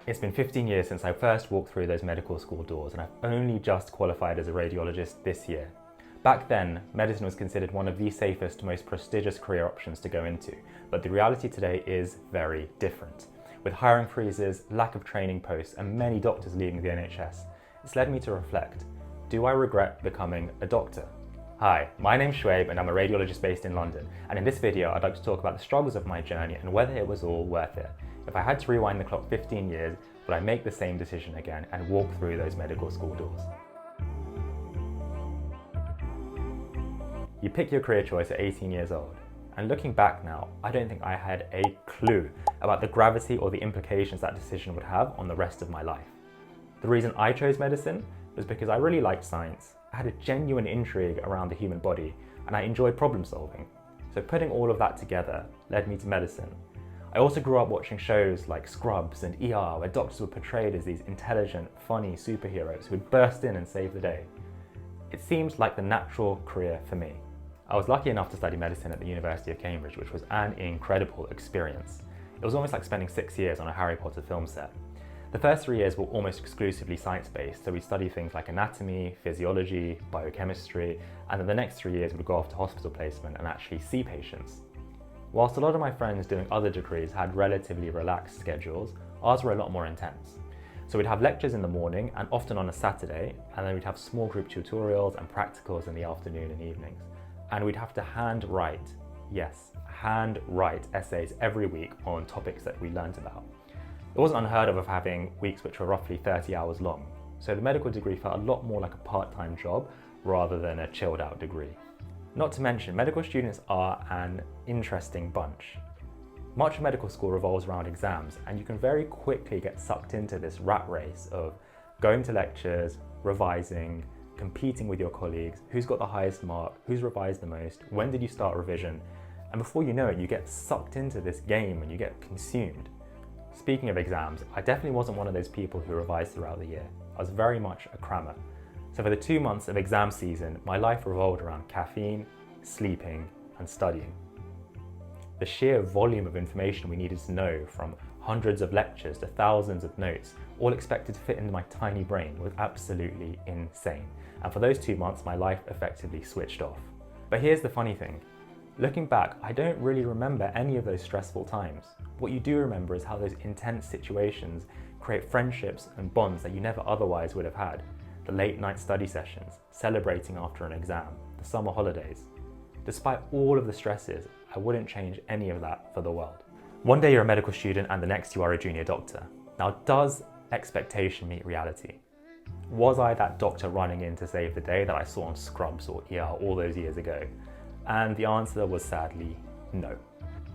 It's been 15 years since I first walked through those medical school doors, and I've only just qualified as a radiologist this year. Back then, medicine was considered one of the safest, most prestigious career options to go into, but the reality today is very different. With hiring freezes, lack of training posts, and many doctors leaving the NHS, it's led me to reflect, do I regret becoming a doctor? Hi, my name's Shuaib and I'm a radiologist based in London, and in this video I'd like to talk about the struggles of my journey and whether it was all worth it. If I had to rewind the clock 15 years, would I make the same decision again and walk through those medical school doors? You pick your career choice at 18 years old, and looking back now, I don't think I had a clue about the gravity or the implications that decision would have on the rest of my life. The reason I chose medicine was because I really liked science. I had a genuine intrigue around the human body, and I enjoyed problem solving. So putting all of that together led me to medicine. I also grew up watching shows like Scrubs and ER, where doctors were portrayed as these intelligent, funny superheroes who would burst in and save the day. It seemed like the natural career for me. I was lucky enough to study medicine at the University of Cambridge, which was an incredible experience. It was almost like spending 6 years on a Harry Potter film set. The first 3 years were almost exclusively science-based, so we'd study things like anatomy, physiology, biochemistry, and then the next 3 years we'd go off to hospital placement and actually see patients. Whilst a lot of my friends doing other degrees had relatively relaxed schedules, ours were a lot more intense. So we'd have lectures in the morning and often on a Saturday, and then we'd have small group tutorials and practicals in the afternoon and evenings. And we'd have to hand-write essays every week on topics that we learned about. It wasn't unheard of having weeks which were roughly 30 hours long, so the medical degree felt a lot more like a part-time job rather than a chilled out degree. Not to mention, medical students are an interesting bunch. Much of medical school revolves around exams, and you can very quickly get sucked into this rat race of going to lectures, revising, competing with your colleagues, who's got the highest mark, who's revised the most, when did you start revision, and before you know it, you get sucked into this game and you get consumed. Speaking of exams, I definitely wasn't one of those people who revised throughout the year. I was very much a crammer. So for the 2 months of exam season, my life revolved around caffeine, sleeping, and studying. The sheer volume of information we needed to know, from hundreds of lectures to thousands of notes, all expected to fit into my tiny brain, was absolutely insane. And for those 2 months, my life effectively switched off. But here's the funny thing. Looking back, I don't really remember any of those stressful times. What you do remember is how those intense situations create friendships and bonds that you never otherwise would have had. The late night study sessions, celebrating after an exam, the summer holidays. Despite all of the stresses, I wouldn't change any of that for the world. One day you're a medical student and the next you are a junior doctor. Now, does expectation meet reality? Was I that doctor running in to save the day that I saw on Scrubs or ER all those years ago? And the answer was sadly no.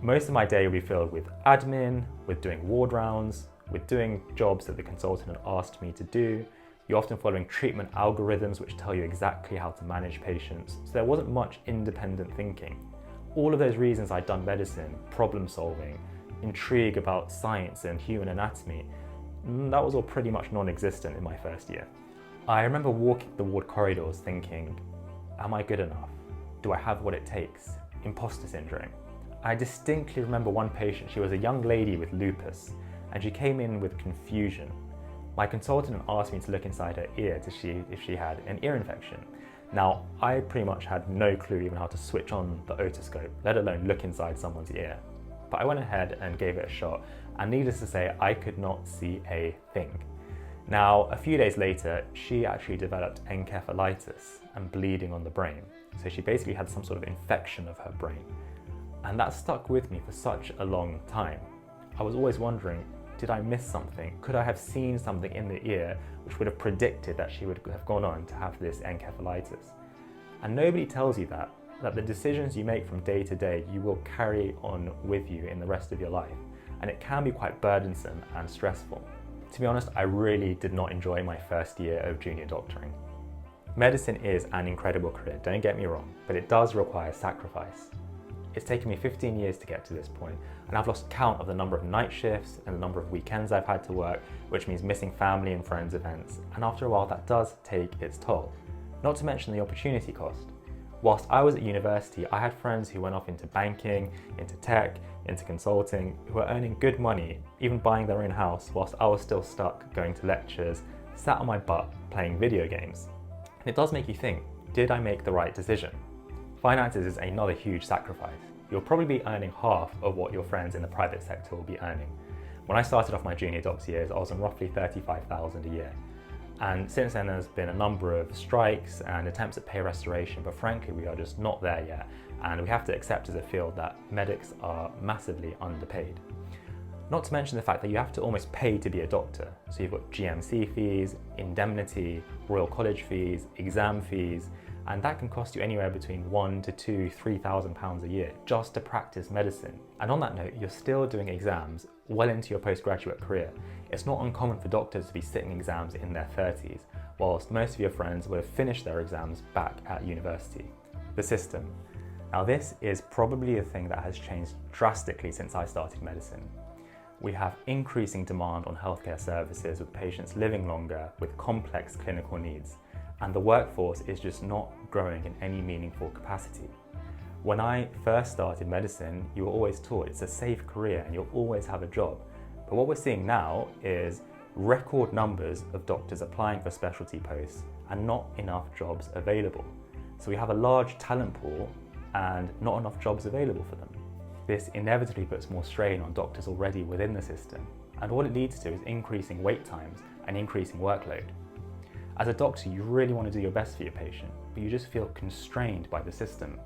Most of my day will be filled with admin, with doing ward rounds, with doing jobs that the consultant had asked me to do. You're often following treatment algorithms which tell you exactly how to manage patients, so there wasn't much independent thinking. All of those reasons I'd done medicine, problem solving, intrigue about science and human anatomy, that was all pretty much non-existent in my first year. I remember walking the ward corridors thinking, am I good enough? Do I have what it takes? Imposter syndrome. I distinctly remember one patient. She was a young lady with lupus, and she came in with confusion. My consultant asked me to look inside her ear to see if she had an ear infection. Now, I pretty much had no clue even how to switch on the otoscope, let alone look inside someone's ear. But I went ahead and gave it a shot, and needless to say, I could not see a thing. Now, a few days later, she actually developed encephalitis and bleeding on the brain. So she basically had some sort of infection of her brain. And that stuck with me for such a long time. I was always wondering, did I miss something? Could I have seen something in the ear which would have predicted that she would have gone on to have this encephalitis? And nobody tells you that the decisions you make from day to day, you will carry on with you in the rest of your life. And it can be quite burdensome and stressful. To be honest, I really did not enjoy my first year of junior doctoring. Medicine is an incredible career, don't get me wrong, but it does require sacrifice. It's taken me 15 years to get to this point, and I've lost count of the number of night shifts and the number of weekends I've had to work, which means missing family and friends events, and after a while that does take its toll. Not to mention the opportunity cost. Whilst I was at university, I had friends who went off into banking, into tech, into consulting, who were earning good money, even buying their own house, whilst I was still stuck going to lectures, sat on my butt playing video games. And it does make you think, did I make the right decision? Finances is another huge sacrifice. You'll probably be earning half of what your friends in the private sector will be earning. When I started off my junior docs years, I was on roughly 35,000 a year. And since then there's been a number of strikes and attempts at pay restoration, but frankly we are just not there yet. And we have to accept as a field that medics are massively underpaid. Not to mention the fact that you have to almost pay to be a doctor. So you've got GMC fees, indemnity, Royal College fees, exam fees, and that can cost you anywhere between £1,000 to £3,000 a year just to practice medicine. And on that note, you're still doing exams well into your postgraduate career. It's not uncommon for doctors to be sitting exams in their 30s, whilst most of your friends would have finished their exams back at university. The system. Now this is probably the thing that has changed drastically since I started medicine. We have increasing demand on healthcare services with patients living longer with complex clinical needs, and the workforce is just not growing in any meaningful capacity. When I first started medicine, you were always taught it's a safe career and you'll always have a job. But what we're seeing now is record numbers of doctors applying for specialty posts and not enough jobs available. So we have a large talent pool and not enough jobs available for them. This inevitably puts more strain on doctors already within the system, and all it leads to is increasing wait times and increasing workload. As a doctor, you really want to do your best for your patient, but you just feel constrained by the system.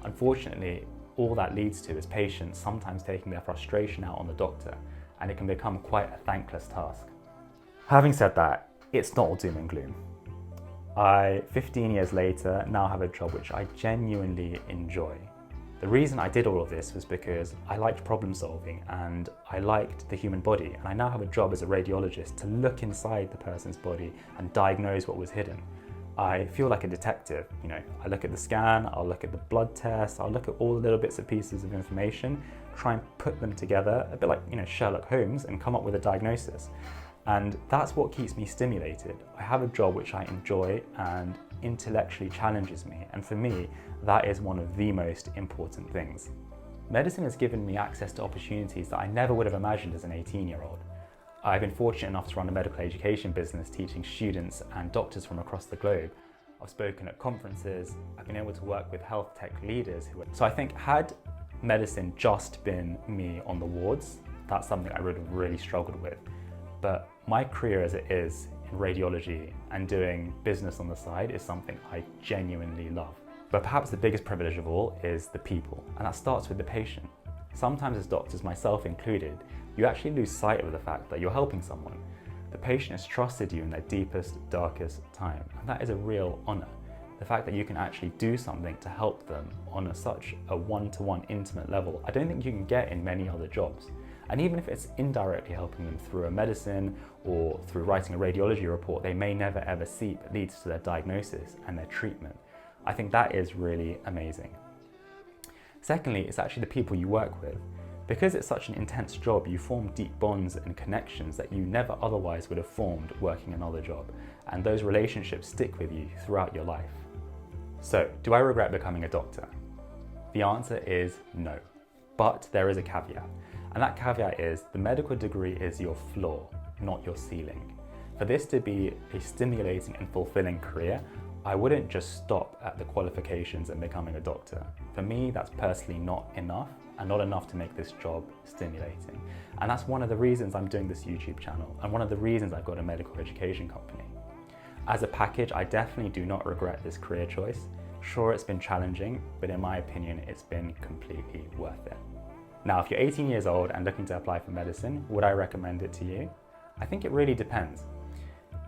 Unfortunately, all that leads to is patients sometimes taking their frustration out on the doctor, and it can become quite a thankless task. Having said that, it's not all doom and gloom. 15 years later, now have a job which I genuinely enjoy. The reason I did all of this was because I liked problem solving and I liked the human body, and I now have a job as a radiologist to look inside the person's body and diagnose what was hidden. I feel like a detective, I look at the scan, I'll look at the blood test, I'll look at all the little bits and pieces of information, try and put them together, a bit like Sherlock Holmes, and come up with a diagnosis. And that's what keeps me stimulated. I have a job which I enjoy and intellectually challenges me, and for me, that is one of the most important things. Medicine has given me access to opportunities that I never would have imagined as an 18-year-old. I've been fortunate enough to run a medical education business teaching students and doctors from across the globe. I've spoken at conferences, I've been able to work with health tech leaders So I think had medicine just been me on the wards, that's something I would have really struggled with. But my career as it is in radiology and doing business on the side is something I genuinely love. But perhaps the biggest privilege of all is the people, and that starts with the patient. Sometimes as doctors, myself included, you actually lose sight of the fact that you're helping someone. The patient has trusted you in their deepest, darkest time, and that is a real honour. The fact that you can actually do something to help them on such a one-to-one intimate level, I don't think you can get in many other jobs. And even if it's indirectly helping them through a medicine or through writing a radiology report they may never ever see, but leads to their diagnosis and their treatment, I think that is really amazing. Secondly, it's actually the people you work with. Because it's such an intense job, you form deep bonds and connections that you never otherwise would have formed working another job, and those relationships stick with you throughout your life. So, do I regret becoming a doctor? The answer is no, but there is a caveat, and that caveat is the medical degree is your floor, not your ceiling. For this to be a stimulating and fulfilling career, I wouldn't just stop at the qualifications and becoming a doctor. For me, that's personally not enough, and not enough to make this job stimulating. And that's one of the reasons I'm doing this YouTube channel, and one of the reasons I've got a medical education company. As a package, I definitely do not regret this career choice. Sure, it's been challenging, but in my opinion, it's been completely worth it. Now, if you're 18 years old and looking to apply for medicine, would I recommend it to you? I think it really depends.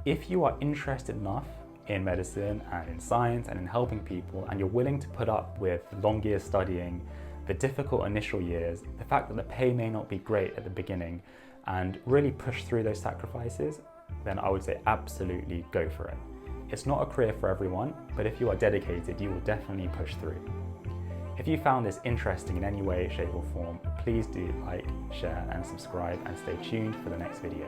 If you are interested enough in medicine and in science and in helping people, and you're willing to put up with long years studying, the difficult initial years, the fact that the pay may not be great at the beginning, and really push through those sacrifices, then I would say absolutely go for it. It's not a career for everyone, but if you are dedicated, you will definitely push through. If you found this interesting in any way, shape or form, please do like, share and subscribe, and stay tuned for the next video.